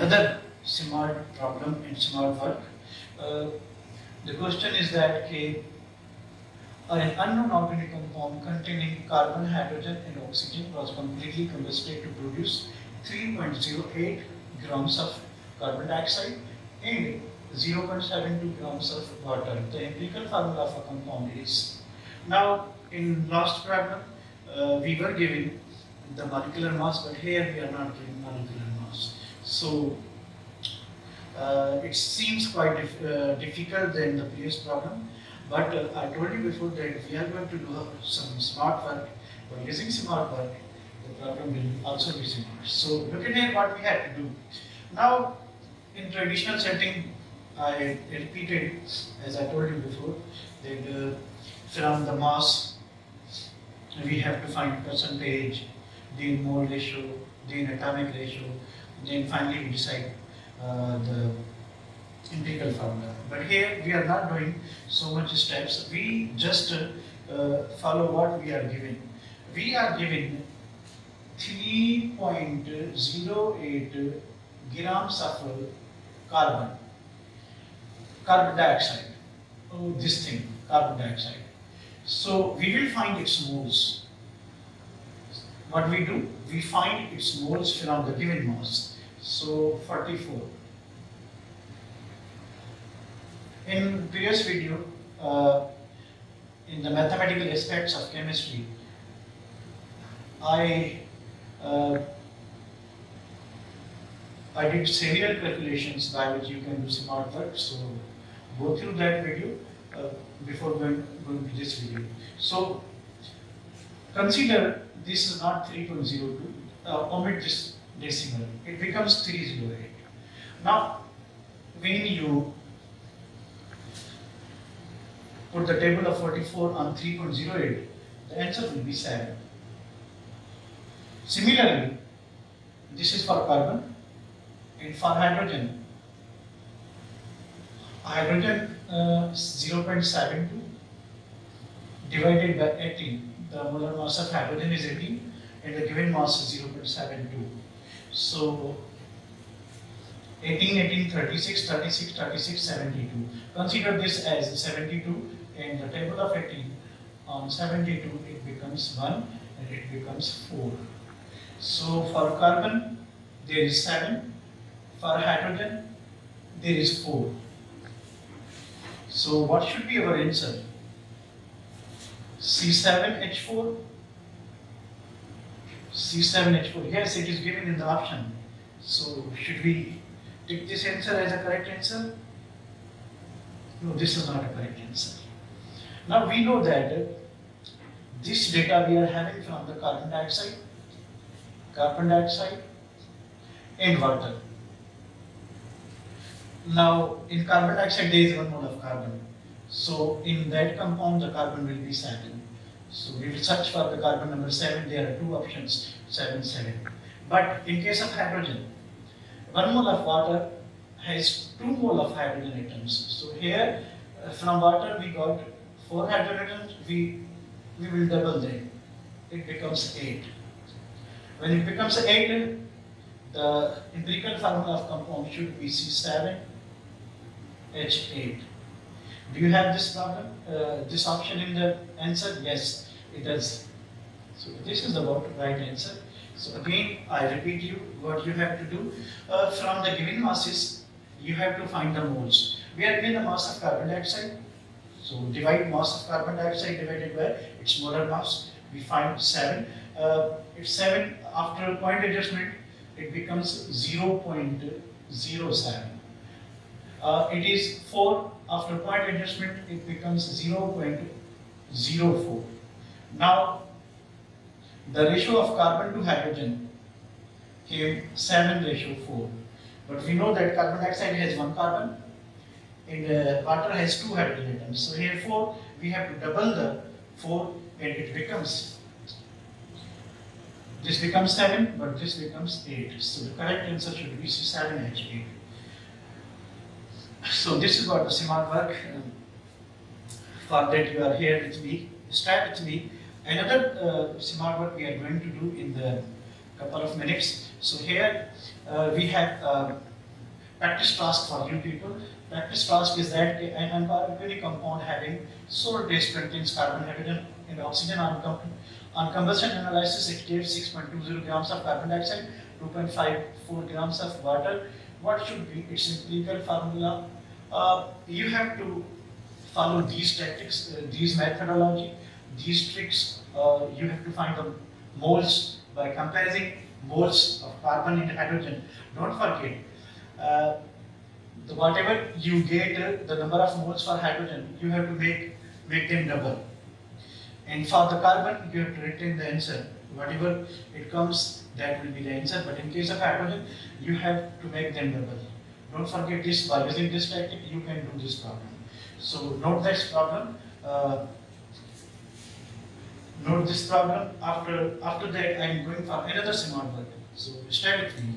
another smart problem in smart work. Uh, the question is that an unknown organic compound containing carbon, hydrogen, and oxygen was completely combusted to produce 3.08 grams of carbon dioxide and 0.72 grams of water. The empirical formula of a compound is. Now, in last problem, we were given the molecular mass, but here we are not given molecular mass. So, it seems quite difficult than the previous problem, but I told you before that we are going to do some smart work. By using smart work, the problem will also be smart. So look at here what we had to do. Now, in traditional setting, I repeated, as I told you before, that from the mass, we have to find percentage, then mole ratio, then atomic ratio, then finally we decide the empirical formula. But here we are not doing so much steps. We just follow what we are given. We are given 3.08 grams of carbon dioxide. Oh, this thing, carbon dioxide. So we will find its moles. What we do? We find its moles from the given mass. So 44. In previous video, in the mathematical aspects of chemistry, I did several calculations by which you can do smart work. So go through that video before going to this video. So consider this is not 3.02. Omit this decimal. It becomes 308. Now, when you put the table of 44 on 3.08, the answer will be 7. Similarly, this is for carbon, and for hydrogen, 0.72 divided by 18. The molar mass of hydrogen is 18 and the given mass is 0.72. So 18, 18, 36, 36, 36, 72. Consider this as 72 and the table of 18 on 72 it becomes 1 and it becomes 4. So for carbon there is 7, for hydrogen there is 4. So what should be our answer? C7H4. C7H4. Yes, it is given in the option. So should we take this answer as a correct answer? No, this is not a correct answer. Now we know that this data we are having from the carbon dioxide and water. Now in carbon dioxide there is 1 mole of carbon. So in that compound the carbon will be 7. So we will search for the carbon number 7. There are 2 options, 7, 7. But in case of hydrogen, 1 mole of water has 2 mole of hydrogen atoms. So here from water we got 4 hydrogen atoms. We will double them. It becomes 8. When it becomes 8, the empirical formula of compound should be C7H8. Do you have this problem, this option in the answer? Yes, it does. So this is the right answer. So again, I repeat you what you have to do. From the given masses, you have to find the moles. We are given the mass of carbon dioxide. So divide mass of carbon dioxide divided by its molar mass. We find 7. It's 7 after point adjustment. It becomes 0.07. It is 4 after point adjustment. It becomes 0.04. Now the ratio of carbon to hydrogen came 7:4. But we know that carbon dioxide has 1 carbon and water has 2 hydrogen atoms. So therefore we have to double the 4 and it becomes, this becomes 7 but this becomes 8. So the correct answer should be C7H8. So this is what the smart work. For that you are here with me. Start with me. Another smart work we are going to do in the couple of minutes. So here we have Practice task for you people. Practice task is that an unorganic compound having sole base contains carbon, hydrogen, and oxygen on combustion analysis. It gives 6.20 grams of carbon dioxide, 2.54 grams of water. What should be its empirical formula? You have to follow these tactics, these methodology, these tricks. You have to find the moles by comparing moles of carbon and hydrogen. Don't forget, uh, whatever you get, the number of moles for hydrogen, you have to make them double. And for the carbon, you have to retain the answer. Whatever it comes, that will be the answer. But in case of hydrogen, you have to make them double. Don't forget this. By using this tactic, you can do this problem. So note this problem. Note this problem. After that, I am going for another smart work. So stay with me.